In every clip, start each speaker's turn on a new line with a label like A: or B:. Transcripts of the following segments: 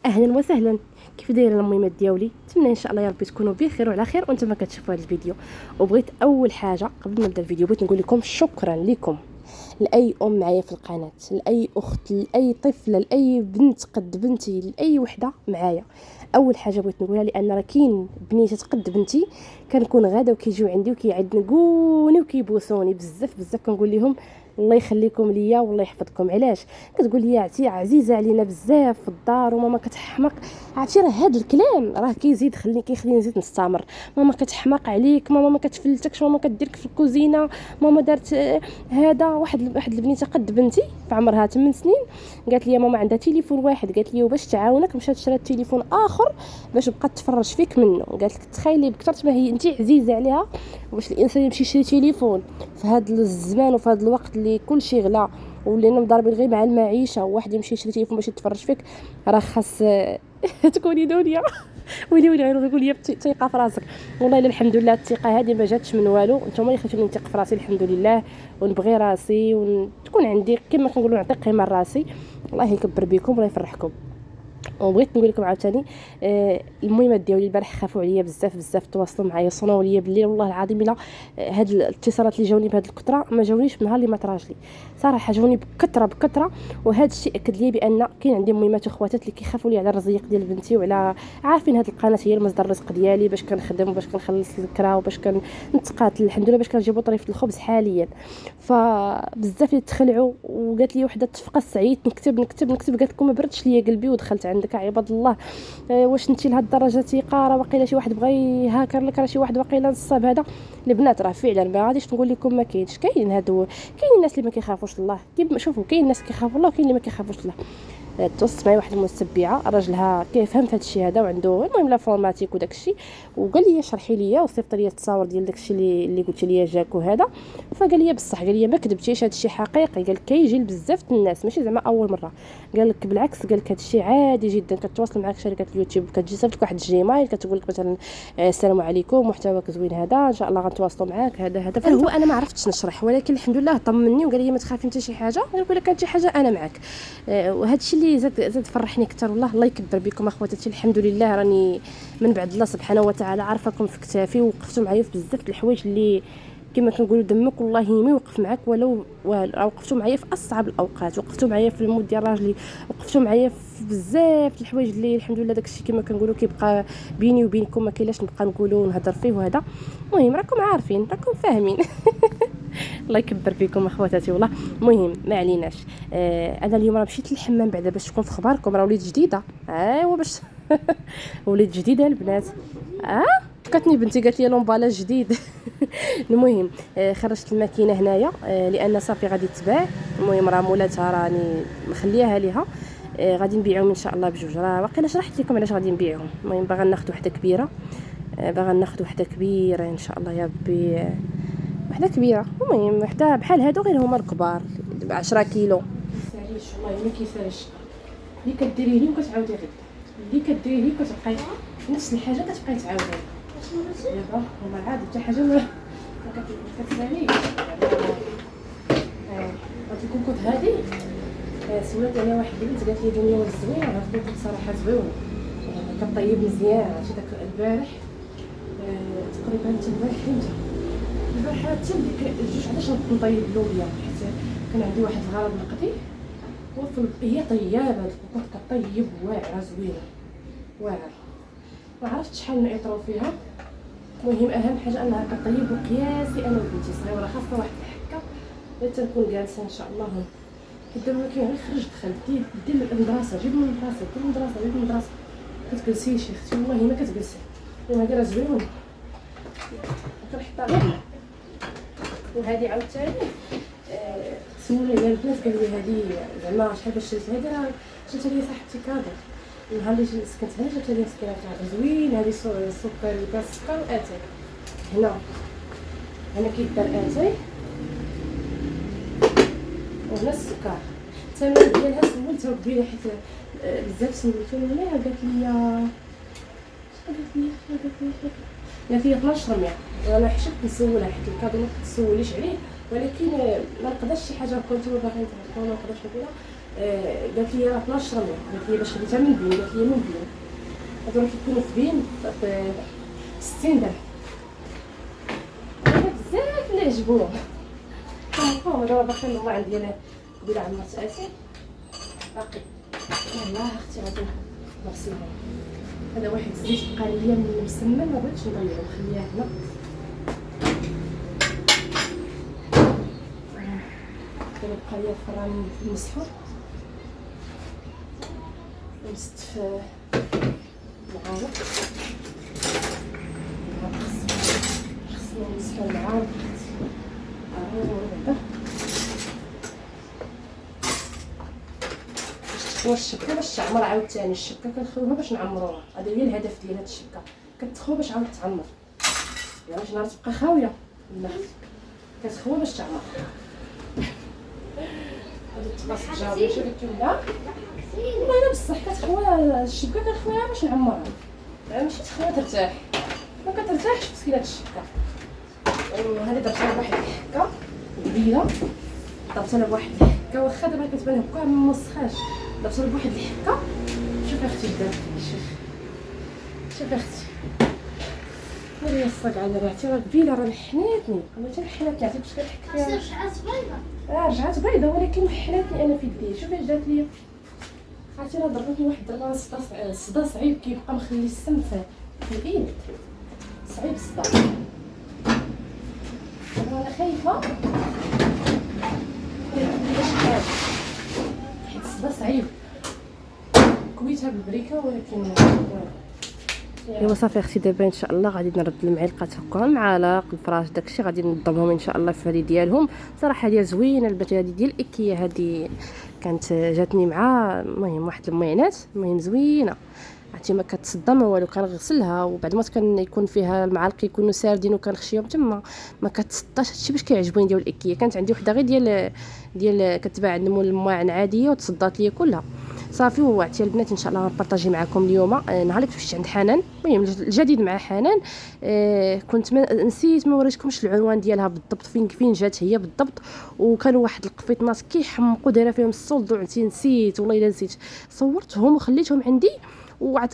A: اهلا وسهلا. كيف دايره المهمات ديالي؟ نتمنى ان شاء الله يا ربي تكونوا بخير وعلى خير وانتم كتشوفوا هذا الفيديو. وبغيت اول حاجه قبل ما نبدا الفيديو بغيت نقول لكم شكرا لكم، لاي ام معايا في القناه، لاي اخت، لاي طفله، لاي بنت قد بنتي، لاي وحده معايا. اول حاجه بغيت نقولها لان راه كاين بنيتات قد بنتي كنكون غاده وكيجيو عندي وكيعدنقوني وكيبوسوني بزاف كنقول لهم الله يخليكم ليا والله يحفظكم. علاش كتقول لي عتي عزيزه علينا بزاف في الدار وماما كتحمق؟ عرفتي راه هذا الكلام راه كيزيد كيخليني نزيد نستمر. ماما كتحمق عليك، ماما ما كتفلتكش، ماما كديرك في الكوزينه، ماما دارت هذا. واحد البنيته قد بنتي في عمرها 8 سنين قالت لي ماما عندها تليفون واحد، قالت لي وباش تعاونك مشات شرات تليفون اخر باش بقات تفرج فيك منه. قالت لك تخيلي بكثرت ما هي انت عزيزه عليها واش الانسان يمشي يشري تليفون في هذا الزمان وفي هذا الوقت اللي كل شيء غلا ولينا مضاربين غير مع المعيشه، وواحد يمشي يشري تليفون باش يتفرج فيك؟ راه خاص تكوني دنيا ويلي غير نقول لي ثقه في راسك. والله الحمد لله الثقه هذه ما جاتش من والو، نتوما اللي خليتوني نثق في راسي الحمد لله ونبغي راسي وتكون عندي كما كنقولوا نعطي قيمه لراسي. الله يكبر بكم والله يفرحكم. وبغيت نقول لكم عاوتاني المهمات ديالي البارح خافوا عليا بزاف تواصلوا معايا صونوا ليا بالليل. والله العظيم الا هاد الاتصالات اللي جاوني بهاد الكثره ما جاونيش من نهار اللي مات راجلي صراحه، جاوني بكثره وهذا الشيء اكد لي بان كاين عندي مهمات وخواتات اللي كيخافوا لي على الرزيق ديال بنتي وعلى عارفين هاد القناه هي المصدر الرزق ديالي باش كنخدم وباش كنخلص الكرا وباش كنتقاتل الحمد لله باش كنجيبوا طريفه الخبز حاليا. فبزاف اللي تخلعوا وقالت لي وحده تفقى سعيد نكتب قالت لكم ما بردش ليا قلبي ودخلت عندك عباد الله. واش انت لهاد الدرجه ثقه؟ راه واقيلا شي واحد بغى يهاكر لك، راه شي واحد واقيلا نصاب. هذا البنات راه فعلا ما غاديش نقول لكم ما كاينش، كاين الناس اللي ما كيخافوش الله. شوفوا كاين الناس كيخافوا الله وكاين اللي ما كيخافوش الله. توصلت معايا واحد المتبعه راجلها كيفهم في هذا الشيء هذا وعنده المهم لا فورماتيك وداك الشيء، وقال لي شرحي لي وصيفط لي التصاور ديال داك الشيء اللي قلت لي جاك وهذا. فقال لي بصح قال لي ما كذبتيش هذا الشيء حقيقي، قال كيجي بزاف الناس ماشي زعما اول مره، قال لك بالعكس قال لك هذا الشيء عادي جدا. كتواصل معك شركه اليوتيوب كتجي صيفط لك واحد الجيميل كتقول لك مثلا السلام عليكم محتواك زوين هذا ان شاء الله غنتواصلوا معاك هذا هو. انا ما عرفتش نشرح ولكن الحمد لله طمني وقال لي ما تخافي انت شي حاجه، نقول لك انت حاجه انا معك. وهذا الشيء اللي زاد فرحني اكثر. والله الله يكبر بكم اخواتاتي الحمد لله راني من بعد الله سبحانه وتعالى عارفاكم في كتافي ووقفتوا معايا في بزاف الحوايج اللي كما كنقولوا دمك والله ما يوقف معك ولو وقفتوا معايا في اصعب الاوقات، وقفتوا معايا في الموت ديال راجلي، وقفتوا معايا في بزاف الحوايج اللي الحمد لله داكشي كما كنقولوا كيبقى بيني وبينكم ما كاينلاش نبقى نقولوا ونهضر فيه وهذا. المهم راكم عارفين راكم فاهمين الله يكبر فيكم اخواتاتي والله. المهم ما عليناش. انا اليوم راه مشيت للحمام بعدا باش تكون في اخباركم، راه وليت جديده. ايوا باش وليت جديده البنات. فكرتني بنتي قالت لي لومبالاج جديد المهم خرجت الماكينه هنايا لان صافي غادي تباع. المهم راه مولاتها راني مخليها ليها. غادي نبيعهم ان شاء الله بجوج. راه واقيلا شرحت لكم علاش غادي نبيعهم. المهم باغا ناخذ وحده كبيره، ان شاء الله يا ربي، وحده كبيره. المهم وحده بحال هادو غير هما الكبار 10 كيلو. معليش والله ما كيفاش اللي كديريه لي وكتعاودي غير اللي كديريه لي كتبقاي نفس الحاجه كتبقاي تعاودي دابا. والله عاد حتى حاجه ما كتساليش. هاد الكوكوط هادي سولات عليها واحد البنت قالت لي دنيا زوينه هاد الكوكوط صراحه زويون كطيب مزيان. عرفتي داك البارح تقريبا حتى البارح حتى ديك الجوج علاش نطيب لوبيا حيت كان عندي واحد الغرض نقدي هي طيابه الكوكوط كطيب واعره زوينه واعره. ما عرفتش شحال نعطرو فيها. المهم اهم حاجه انها كطيب وقياسي انا وبنتي صغيره خاصه واحد الحكه باش تنكون جالسه ان شاء الله. حتى ما كاين غير خرج دخل دير المدرسه جيب من المدرسه كتجلسيش يا اختي والله ما كتجلسي. هذه راه زوينه كنحطها غير. وهذه عاوتاني سولوني عليها البنات قالوا لي هذه زعما شحال باش شريتها؟ هذه راه شريتها لي صاحبتي كادو النهار اللي سكنت هنا، جات لي مسكينه زوين. هذه السكر اللي كاع السكر اتاي هنا كيدار اتاي وهنا السكر. الثمن ديالها سولتها قبيله حيت بزاف سولتوني عليها قالت لي 1200. وانا حشمت نسولها حيت الكادو ما تسوليش عليه ولكن ما نقدرش شي حاجه كنت باغي نتعرفوا ما نقدرش نقولها. قالت لي راه 12 ريال، قالت لي باش خديتها من بين، قالت لي من بين هادو راه كيكونوا في بين ب 60 درهم. بزاف اللي عجبوهم هو دابا باقي الله عندي انا قبيله عمرها تاسي باقي. يلاه اختي غادي نغسلها. هذا واحد الزيت بقى ليا من مسمن ما بغيتش نضيعو، خليها هنا. دابا بقى ليا الفران نمسحو ونستف المعالق. خصنا نمسحو المعالق دابا. والشبكه باش تعمر عاوتاني، الشبكه كنخويوها باش نعمروها، هذا هي الهدف ديال هاد الشبكه، كتخوى باش عاود تعمر. يعني شي نهار تبقى خاويه لا كتخوى باش تعمر. هادو التقاص جاوبي شوفي كيما والله بصح كتخوى الشبكه كنخويها باش نعمرها، ماشي تخوى ترتاح، ما كترتاحش مسكينه الشبكه. هذه درتها بواحد الحكه كبيره، درتها بواحد الحكه واخا دابا كتبان هكا ما موسخاش، درتها بواحد الحكه. شوفي اختي دابا شوفي اختي هذه الصقعه اللي راه راه قبيله راه محناتني، والله حتى محناتني عرفتي باش كنحك فيها. رجعات بيضاء رجعات بيضاء ولكن محناتني انا في يدي. شوفي اش دارت ليا، عرفتي راه ضربتني واحد الضربه الصدا صعيب كيبقى مخلي السم في الايد، صعيب الصدا. انا خايفه حيت الصدا صعيب كويتها بالبريكه ولكن ايوا صافي اختي. دابا ان شاء الله غادي نرد المعلقات هكا، المعالق الفراش داكشي غادي ننظمهم ان شاء الله في هذه ديالهم. صراحه هي زوينه البنات، هذه ديال ايكيا، هذه كانت جاتني مع المهم واحد المعينات المهم زوينه، عرفتي ما كتصدى ما والو. كنغسلها وبعد ما كان يكون فيها المعالق يكونوا ساردين وكنخشيهم تما ما كتصداش. هادشي باش كيعجبوني ديال الايكيا. كانت عندي وحده غير ديال كتباع عند مول المواعن عاديه وتصدات ليا كلها صافي. وعرفتي البنات ان شاء الله غنبارطاجي معكم اليوم نهار اللي مشيت عند حنان. المهم الجديد مع حنان كنت نسيت ما وريتكمش العنوان ديالها بالضبط، فين جات هي بالضبط. وكانوا واحد القفيطنات كيحمقوا دايره فيهم الصلد، وعرفتي نسيت والله الا نسيت، صورتهم وخليتهم عندي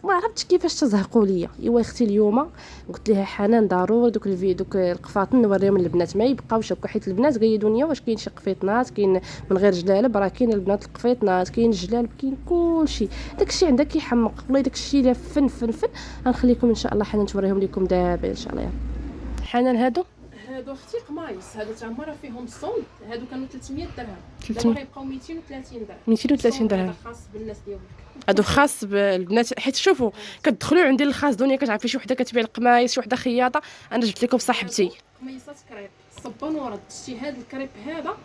A: ما عرفتش كيفاش تزهقوا ليا. ايوا اختي اليوم قلت لها حنان ضروري دوك القفاطن نوريهم للبنات، ما يبقاوش هكا، حيت البنات قيدوني واش كاين شي قفيطنات كاين من غير جلالب، راه كاين البنات القفيطنات كاين الجلالب كاين كلشي. داكشي عندها كيحمق والله، داكشي اللي فن غنخليكم ان شاء الله حنان توريهم لكم دابا ان شاء الله. حنان هادو
B: اختي قمايص، هادو تا هما راه فيهم صون، هادو كانوا 300 درهم دابا غيبقاو 230 درهم.
A: 230 درهم
B: خاص بالناس ديالك،
A: هادو خاص بالبنات. حيت شوفوا كتدخلوا عندي الخاص دنيا كتعرفي شي وحده كتبيع القمايص، شي وحده خياطه. انا جبت لكم صاحبتي
B: قميصات كريب صبان ورد. شتي هذا الكريب هذا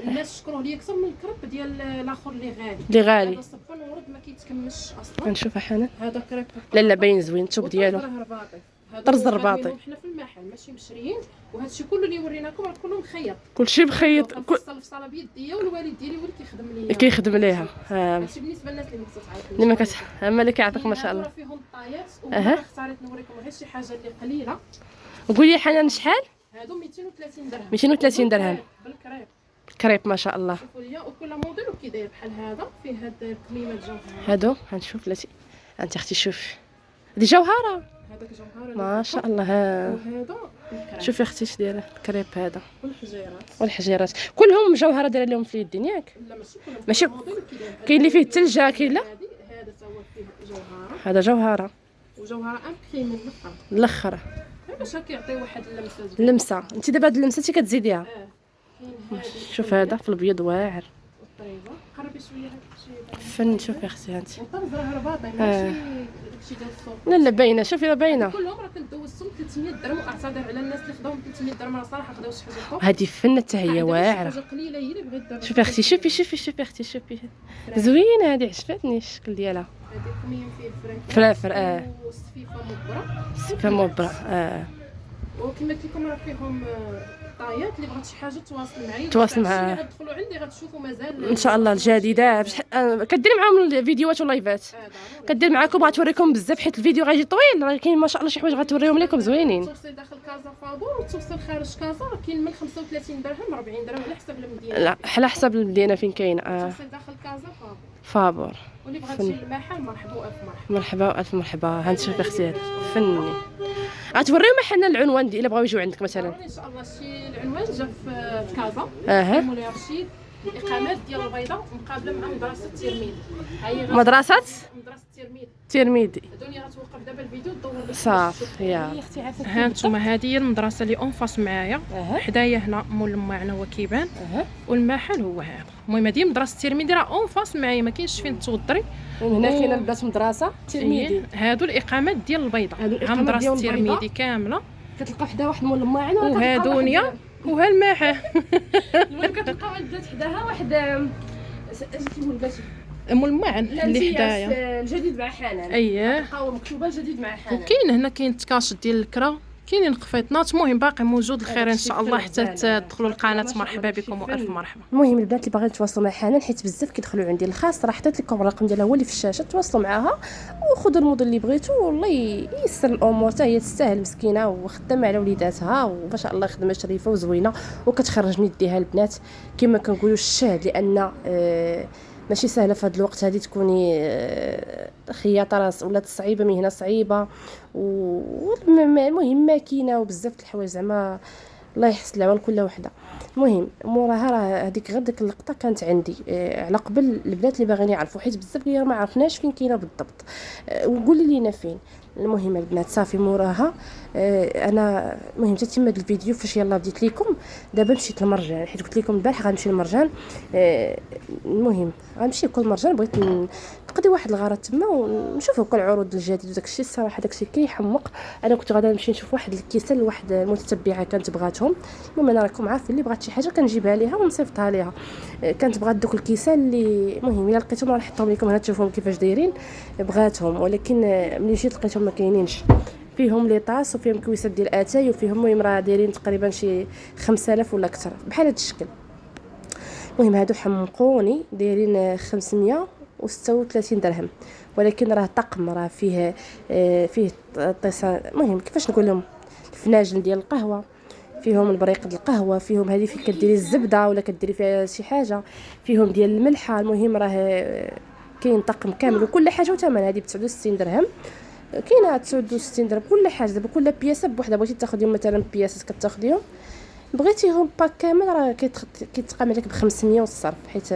B: الناس شكروه لي اكثر من الكريب ديال الاخر اللي غالي. هذا صبان ورد ما كيتكملش اصلا.
A: نشوفها حنان.
B: هذا كريب
A: لا باين زوين الثوب ديالو طرز رباطي،
B: حنا في المحل ماشي مشريين. وهذا الشيء كله اللي وريناكم راه كله مخيط،
A: كلشي مخيط.
B: الفصاله بيديا والوالد ديالي هو اللي
A: كيخدم ليها.
B: هادشي بالنسبه للناس اللي ما كتعرفش
A: اللي ما اما اللي كيعطيك ما شاء الله.
B: راه فيهم الطايات. وانا اختاريت نوريكم غير شي حاجه اللي قليله.
A: قولي حنان شحال؟
B: هادو 230 درهم.
A: 230 درهم
B: بالكريب.
A: كريب ما شاء الله.
B: شوفوا ليا وكل موديل وكيداير بحال هذا فيه هاد الكميمات جوهره.
A: هادو غنشوف بلاتي انت اختي شوف دي جوهره.
B: هذاك جوهره
A: ما شاء الله.
B: وهذا
A: شوفي اختي اش دايره الكريب هذا
B: والحجيرات
A: كلهم جوهره دايره لهم في اليدين ياك.
B: لا ماشي كلهم،
A: ماشي كاين اللي فيه الثلجه كاين لا.
B: هذا تا هو فيه جوهره،
A: هذا جوهره
B: وجوهره امبري من
A: الاخر
B: باش كيعطي واحد اللمسه.
A: انت دابا هاد اللمسه انت كتزيديها.
B: كاين
A: شوف هذا في الابيض واعر.
B: والطريزه قربي شويه هذاك الشيء
A: فن. شوفي اختي انت
B: والطرز راه رباطي ماشي داكشي ديال الصوت.
A: لا باينه. شوفي راه باينه
B: كلهم راه كندوزهم 300 درهم. واعتذر على الناس اللي خداوهم 300 درهم، راه صراحه خداو شي حاجه فوق.
A: هذه فنه حتى هي واعره.
B: حاجه قليله هي اللي بغيت دابا.
A: شوفي اختي شوفي اختي شوفي زوينه هذه عجبتني الشكل ديالها.
B: هذه كميه فيه
A: فرافر
B: والصفيفه مبره.
A: صفه مبره
B: وكما قلت لكم راه فيهم الطايات اللي بغات شي حاجه تواصل معايا
A: تواصل معاه.
B: غتدخلوا عندي غتشوفوا مازال
A: ان شاء الله الجديده كدير معاهم الفيديوهات واللايفات. كدير معاكم بغات توريكم بزاف حيت الفيديو غيجي طويل، راه كاين ما شاء الله شي حوايج غتوريهم لكم زوينين.
B: التوصيل داخل كازا فابور والتوصيل خارج كازا كاين من 35 درهم 40 درهم على حسب المدينه.
A: لا على حسب المدينه فين كاين.
B: التوصيل داخل كازا
A: فابور.
B: واللي بغات تجي للمحل مرحبا والف مرحبا.
A: مرحبا والف مرحبا. هانتشوفي اختي فني. غتوريهم حنا العنوان الا بغاو يجيو عندك مثلا.
B: ان شاء الله شي العنوان جا في كازا. مولاي رشيد. الاقامات ديال البيضاء مقابله مع مدرسه الترميد.
A: مدرسه
B: الترميدي. الدنيا غتوقف دابا الفيديو تدور
A: صافي. يا
B: ها انتما هذه هي المدرسه اللي اونفاس معايا حدايا هنا مول الماعن هو كيبان والمحل هو هذا. المهم هذه مدرسه الترميدي راه اونفاس معايا ما كاينش فين توضري.
A: هنا كاينه البنات مدرسه الترميدي.
B: هادو الاقامات ديال البيضاء. ها مدرسه الترميدي كامله
A: كتلقى حدا واحد مول الماعن
B: وهادونيا وها الماحه.
A: المهم كتلقاو البنات حداها واحد كيقول البنات
B: مول الماعن اللي حدايا
A: الجديد مع حنان.
B: اييه
A: تلقاو مكتوبه الجديد مع حنان.
B: وكاين هنا كاين التكاشط ديال الكرا كاينين قفيطنات. المهم باقي موجود الخير ان شاء الله حتى تدخلوا القناه. مرحبا بكم والف مرحبا.
A: المهم البنات اللي باغيين تواصلوا مع حنان حيت بزاف كيدخلوا عندي الخاص راه حطيت لكم الرقم ديالها هو اللي في الشاشه، تواصلوا معاها وخذوا الموديل اللي بغيتو والله ييسر الامور. حتى هي تستاهل مسكينه وخدامه على وليداتها وما شاء الله خدمه شريفه وزوينه وكتخرج من يديها البنات كما كنقولوا الشهد، لان ماشي سهله في هذا الوقت هذه تكوني خياطه راس ولات صعيبه، مهنه صعيبه والمهم ماكينه وبزاف د الحوايج زعما الله يحسن العون كل وحده. المهم موراها راه هذيك غير ديك اللقطه كانت عندي على قبل البنات اللي باغيين يعرفوا حيت بزاف ديال ما عرفناش فين كاينه بالضبط وقولي لينا فين. المهم البنات صافي موراها انا المهم تتم هذا الفيديو فاش يلا بديت لكم. دابا مشيت للمرجان حيت قلت لكم البارح غنمشي للمرجان. المهم غنمشي كل مرجان بغيت نقضي واحد الغرض تما ونشوفوا كل العروض الجديده وداك الشيء. الصراحه داك الشيء كيحمق. انا كنت غادا نمشي نشوف واحد الكيسه لواحد المتتبعه كانت بغاتهم. المهم انا راكم عارفين اللي بغات شي حاجه كنجيبها ليها ونصيفطها ليها. كانت بغات دوك الكيسه اللي المهم الا لقيتهم راه نحطهم لكم هنا تشوفوهم كيفاش دايرين. بغاتهم ولكن ملي مشيت لقيتهم ما كاينينش. فيهم لي طاس وفيهم كويسات ديال اتاي وفيهم المهم راه دايرين تقريبا شي 5000 ولا اكثر بحال هذا الشكل. المهم هادو حمقوني دايرين 536 درهم ولكن راه طقم راه فيه طيسان. المهم كيفاش نقول لهم الفناجل ديال القهوه فيهم البريق ديال القهوه فيهم هذه فين كديري الزبده ولا كديري فيها شي حاجه فيهم ديال الملحه. المهم راه كاين طقم كامل وكل حاجه وثمن. هذه ب 69 درهم كاينه 69 درهم كل حاجه. دابا كل بياسه بوحده بغيتي تاخذيهم مثلا بياسات كتاخذيهم بغيتيهم باك كامل راه كيتقام عليك ب 500 والصرف حيت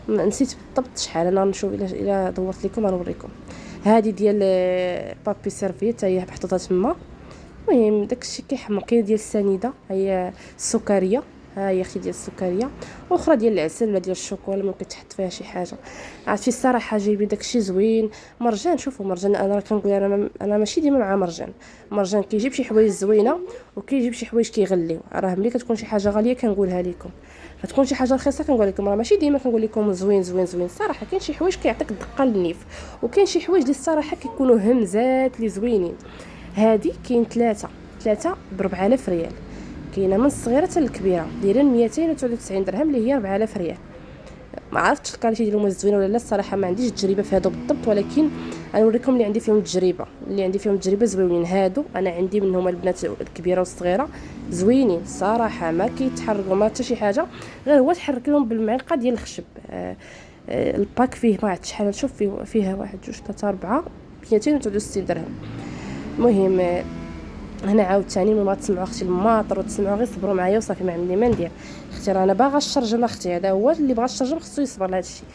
A: نسيت بالضبط شحال. انا نشوف الا دورت لكم غنوريكم. هذه ديال بابي سيرفيت هي محطوطه تما. المهم داكشي كيحمق. كاين ديال السنيده هي السكريه ها هي اختي ديال السكريه واخرى ديال العسل ولا ديال الشوكولا ممكن تحط فيها شي حاجه. عرفتي الصراحه جايبين داكشي زوين. مرجان شوفوا مرجان انا راه كنقول انا ماشي ديما مع مرجان كيجيب شي حوايج زوينه وكيجيب شي حوايج كيغليو. راه ملي كتكون شي حاجه غاليه كنقولها لكم غتكون شي حاجه رخيصه كنقول لكم راه ماشي ديما كنقول لكم زوين زوين زوين. الصراحه كاين شي حوايج كيعطيك الدقه للنيف وكاين شي حوايج اللي الصراحه كيكونوا همزات لي زوينين. هذه كاين ثلاثه ب 4000 ريال. كاينه من الصغيره حتى الكبيره دايرين 299 درهم اللي هي 4000 ريال. ما عرفتش الكاليتي ديالهم زوينه ولا لا الصراحه ما عنديش تجربه في هادو بالضبط ولكن انا نوريكم اللي عندي فيهم تجربه زوينين. هادو انا عندي منهم البنات الكبيره والصغيره زوينين صراحه ما كيتحركوا ما حتى شي حاجه غير هو تحرك لهم بالمعلقه ديال الخشب. الباك فيه ما عرفتش شحال نشوف فيها 1 2 3 4 269 درهم. المهم هنا عاوتاني ملي ما تسمعوا اختي الماطر وتسمعوا غير صبروا معايا وصافي ما عندي ما ندير. اختي راه انا باغا الشرجم اختي هذا هو اللي بغى الشرجم خصو يصبر لهذا الشيء.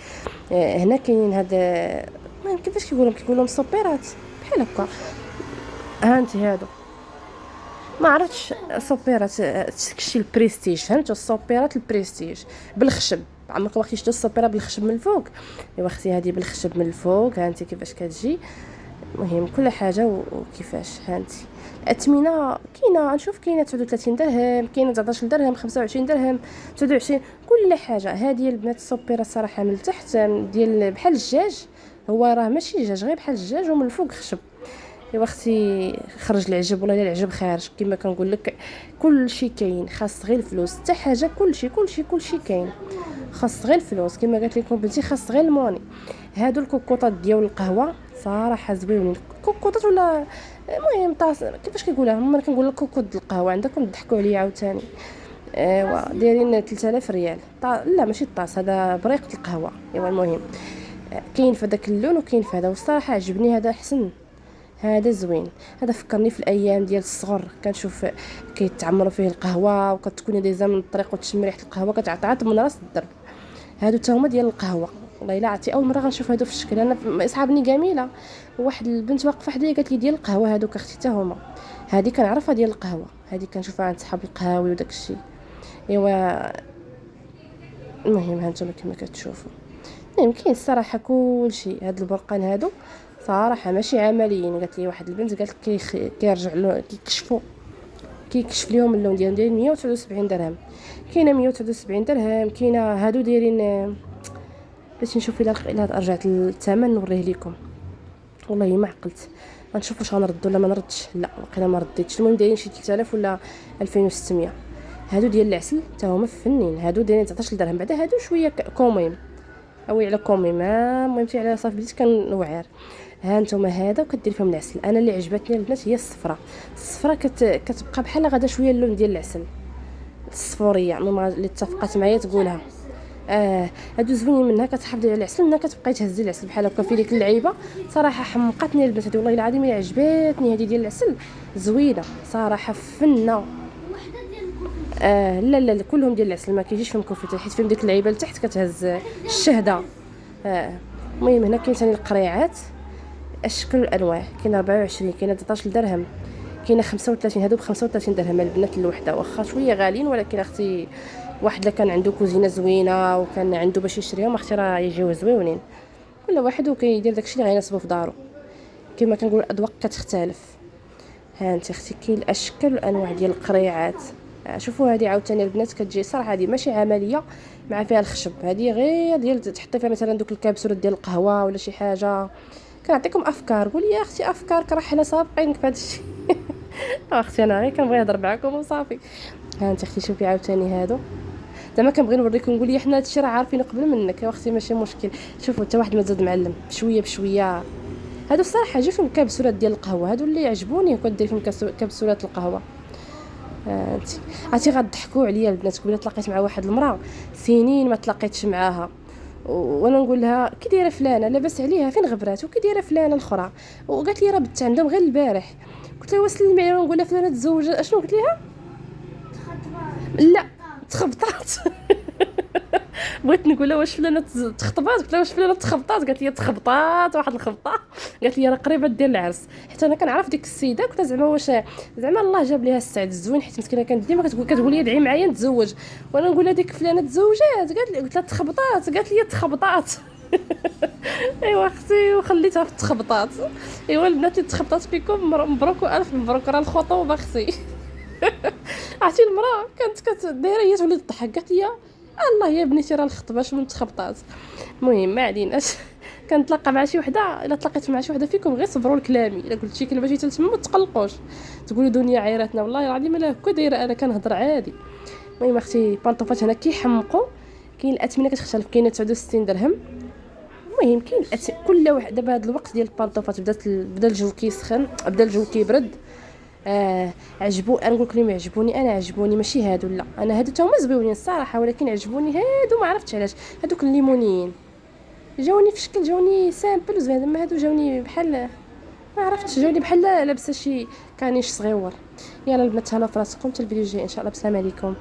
A: هنا كاينين هاد المهم كيفاش كيقولوا سوبيرات بحال هكا. ها انت هادو ما عرفتش سوبيرات داكشي البريستيج فهمتوا السوبيرات البريستيج بالخشب. عمرك واختي شفتوا السوبيره بالخشب من الفوق؟ ايوا اختي هذه بالخشب من الفوق. ها انت كيفاش كتجي. المهم كل حاجه وكيفاش. ها انت الاثمنه كاينه نشوف كاينه 39 درهم كاينه 19 درهم 25 درهم 29 كل حاجه. هذه البنات السوبيره صراحه من التحت ديال بحال الدجاج هو راه ماشي دجاج غير بحال الدجاج ومن الفوق خشب. ايوا اختي خرج العجب والله الا العجب خارج. كما كنقول لك كل شيء كاين، خاص غير الفلوس. حتى حاجه كل شيء كاين، خاص غير الفلوس. كما قالت لكم بنتي خاص غير الموني. هادو الكوكوطات ديال القهوه صراحه زوينين، كوكوطات ولا المهم طاس كيفاش كيقولها هما. كنقول لك كوكوط د القهوه عندكم تضحكوا عليا عاوتاني. ايوا دايرين 3000 ريال. لا ماشي الطاس، هذا بريقه القهوه. ايوا المهم كاين في داك اللون وكاين في هذا، والصراحه عجبني هذا احسن، هذا زوين. هذا فكرني في الايام ديال الصغر، كنشوف كيتعمروا فيه القهوه وكتكون ديزا من الطريق وتشم ريحه القهوه كتعطعط من راس الدرب. هادو تا هما ديال القهوه. والله الا عرفتي اول مره غنشوف هادو في الشكل. انا اصحابني جميله، واحد البنت واقفه حدايا قالت لي ديال القهوه هادوك اختي تا هما. هذه كنعرفها ديال القهوه، هذه كنشوفها عند صحاب القهاوي وداك الشيء. ايوا المهم هانتوما كما كتشوفوا المهم كاين الصراحه كل شيء. هاد البرقان هادو صراحه ماشي عمليين. قالت لي واحد البنت قالت كيرجع له كيكشف لهم اللون ديالهم 179 درهم. كاينه 179 درهم، كاينه هادو دايرين باش نشوف الا رجعت الثمن نوريه لكم. والله ما عقلت، غنشوف واش غنرد ولا ما نردش. لا واقيلا ما رديتش. المهم دايرين شي 3000 ولا 2600. هادو ديال العسل تا هما فنين. هادو دايرين 19 درهم. بعدا هادو شويه كوميم اوي على كوميم، المهم على صافي بديت كنوعر. ها انتم هذا وكدير فيهم العسل. انا اللي عجبتني البنات هي الصفراء. الصفراء كتبقى بحال غدا شويه اللون ديال العسل الصفوريه. المهم اللي اتفقات معايا تقولها هادو زوينين. منها كتحافظي على العسل، منها كتبقاي تهزي العسل بحال هكا في ديك اللعيبه. صراحه حمقتني البنات هادو والله العظيم الا عجبتني. هذه ديال العسل زوينه صراحه فنه. لا كلهم ديال العسل، ما كيجيش فيهم كوفيته حيت فيهم ديك اللعيبه لتحت كتهز الشهده. المهم هنا كاين ثاني القريعات اشكال الانواع. كاين 24، كاين 13 درهم، كاين 35. هادو ب 35 درهم البنات الوحده. واخا شويه غاليين ولكن اختي واحد اللي كان عنده كوزينه زوينه وكان عنده باش يشريهم اختي راه يجيو زويونين. كل واحد وكيدير داكشي اللي غيناسبو في دارو. كما كنقول الاذواق كتختلف. ها انت اختي كاين الاشكال والانواع ديال القريعات. شوفوا هذه عاوتاني البنات كتجي صراحه هذه ماشي عمليه مع فيها الخشب. هذه غير ديال تحطي فيها مثلا دوك الكبسولات ديال القهوه ولا شي حاجه. كنعطيكم افكار. قولي يا اختي افكارك راه حنا سابقين في هذا الشيء. اختي انا غير كنبغي نهضر معكم وصافي. ها انت اختي شوفي عاوتاني هادو زعما كنبغي نوريكم. نقول لي حنا هادشي راه عارفين قبل منك يا اختي ماشي مشكل. شوفوا حتى واحد ما زاد معلم بشويه بشويه. هادو الصراحه جاو فيهم كبسولات ديال القهوه. هادو اللي عجبوني كدير فيهم كبسولات القهوه. عرفتي غضحكوا عليا البنات. قبيله تلاقيت مع واحد المراه سنين ما تلاقيتش معاها، وانا نقول لها كي دايره فلانه لاباس عليها فين غبرات وكي دايره فلانه الاخرى. وقالت لي راه بت عندهم غير البارح. قلت لها وسلمي عليها ونقول لها فلانه تزوج. اشنو قلت لها؟ لا تخبطات. بغيت نقول لها واش فلانه تخطبات. قلت لها واش فلانه تخبطات. قالت لي تخبطات واحد الخبطه. قالت لي راه قريبه دير العرس. حتى انا كنعرف ديك السيده. قلت زعما واش زعما الله جاب ليها السعد الزوين حيت مسكينه كانت ديما كتقول لي ادعي معايا نتزوج. وانا نقول لها ديك فلانه تزوجات. قالت لي قلت لها تخبطات. قالت لي تخبطات. ايوا اختي وخليتها في التخبطات. ايوا البنات اللي تخبطات فيكم مبروك والف مبروك راه الخطوبه اختي. عرفتي المراه كانت دايره هي تولي تضحك. قالت لي الله يا بنتي راه الخطبه شنو تخبطات. المهم ما عليناش. كنتلاقى مع شي وحده. الا تلاقيت مع شي وحده فيكم غير صبروا لكلامي. الا قلت شي كلمه شي تما ما تقلقوش تقولوا دنيا عيراتنا. والله العظيم الا هكا دايره انا كنهضر عادي. المهم اختي بانطوفات هنا كيحمقوا. كاين الاثمنه كتختلف. كاينه 69 درهم. المهم كاين كل واحد دابا هذا الوقت ديال البانطوفات بدا الجو كيسخن بدا الجو كيبرد. عجبو انا نقول لكم يعجبوني. انا عجبوني ماشي هادو لا. انا هادو تا هما زويونين الصراحه ولكن عجبوني هادو ما عرفتش علاش. هادوك الليمونيين جاوني في شكل جاوني سامبل زوين. اما هادو جاوني بحال ما عرفتش جاوني بحال لابسه شي كانيش صغيور. يلا البنات هلا فراسكم حتى الفيديو الجاي ان شاء الله. بسلام عليكم.